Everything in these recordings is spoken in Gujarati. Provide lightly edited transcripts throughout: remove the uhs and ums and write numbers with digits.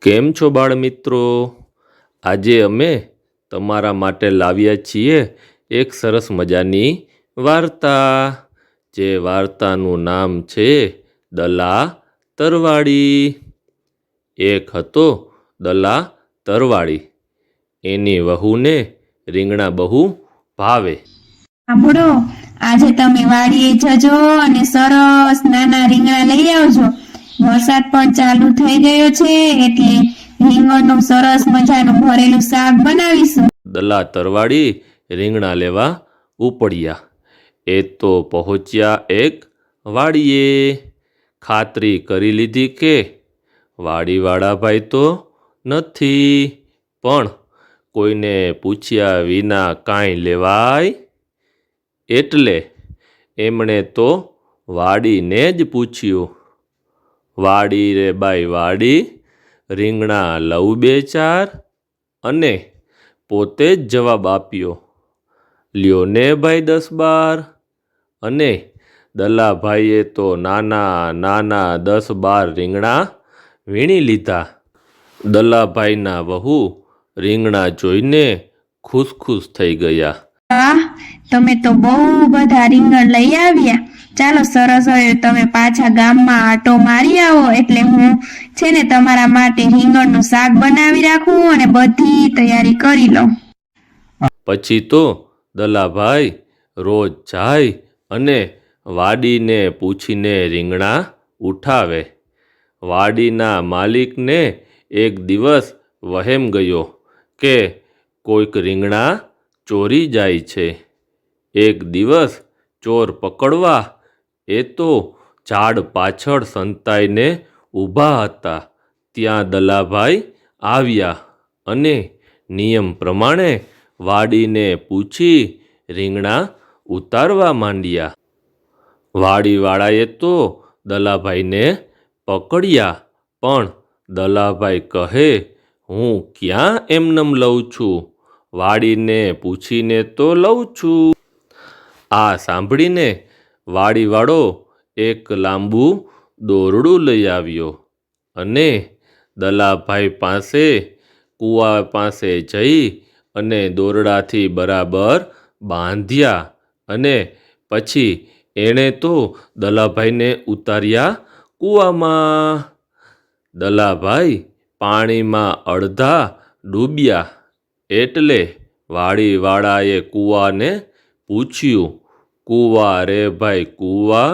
કેમ છો બાળમિત્રો? આજે અમે તમારા માટે લાવ્યા છીએ એક સરસ મજાની વાર્તા. જે વાર્તાનું નામ છે દલા તરવાડી. એક હતો દલા તરવાડી. એની વહુને રીંગણા બહુ ભાવે. સાંભળો, આજે તમે વાડીએ જજો અને સરસ નાના રીંગણા લઈ આવજો. વરસાદ પણ ચાલુ થઈ ગયો છે એટલે રીંગણનું સરસ મજાનું ભરેલું શાક બનાવીશું. દલા તરવાડી રીંગણા લેવા ઉપડ્યા. એ તો પહોંચ્યા એક વાડીએ. ખાતરી કરી લીધી કે વાડીવાળા ભાઈ તો નથી, પણ કોઈને પૂછ્યા વિના કાંઈ લેવાય. એટલે એમણે તો વાડીને જ પૂછ્યું. વાડી રે બાઈ વાડી, રીંગણા લઉં બે ચાર? અને પોતે જ જવાબ આપ્યો, લ્યો ને ભાઈ 10-12. અને દલાભાઈએ તો નાના નાના 10-12 રીંગણા વીણી લીધા. દલાભાઈના વહુ રીંગણા જોઈને ખુશ થઈ ગયા. વાહ, તમે તો બહુ બધા રીંગણ લઈ આવ્યા. ચાલો, સરસ. હવે તમે પાછા ગામમાં આટો મારી આવો એટલે હું છે ને તમારા માટે રીંગણનું શાક બનાવી રાખું અને બધી તૈયારી કરી લઉં. પછી તો દલાભાઈ રોજ જાય અને વાડીને પૂછીને રીંગણા ઉઠાવે. વાડીના માલિકને એક દિવસ વહેમ ગયો કે કોઈક રીંગણા ચોરી જાય છે. એક દિવસ ચોર પકડવા એ તો ઝાડ પાછળ સંતાઈને ઊભા હતા. ત્યાં દલાભાઈ આવ્યા અને નિયમ પ્રમાણે વાડીને પૂછી રીંગણા ઉતારવા માંડ્યા. વાડીવાળાએ તો દલાભાઈને પકડ્યા, પણ દલાભાઈ કહે, હું ક્યાં એમનેમ લઉં છું, વાડીને પૂછીને તો લઉં છું. આ સાંભળીને વાડીવાળો એક લાંબુ દોરડું લઈ આવ્યો અને દલાભાઈ પાસે કૂવા પાસે જઈ અને દોરડાથી બરાબર બાંધ્યા. અને પછી એણે તો દલાભાઈને ઉતાર્યા કૂવામાં. દલાભાઈ પાણીમાં અડધા ડૂબ્યા. એટલે વાડીવાળાએ કૂવાને પૂછ્યું, કૂવા રે ભાઈ કૂવા,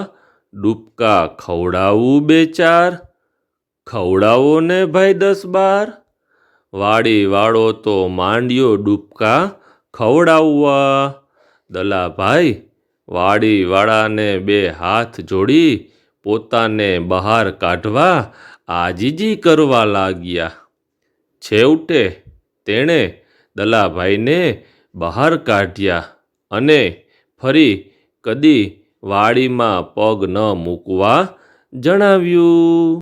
ડૂબકા ખવડાવું બે ચાર? ખવડાવો ને ભાઈ 10-12. વાડીવાળો તો માંડ્યો ડૂબકા ખવડાવવા. દલાભાઈ વાડીવાળાને 2 હાથ જોડી પોતાને બહાર કાઢવા આજીજી કરવા લાગ્યા. છેવટે તેણે દલાભાઈને બહાર કાઢ્યા અને ફરી કદી વાડીમાં પગ ન મૂકવા જણાવ્યું.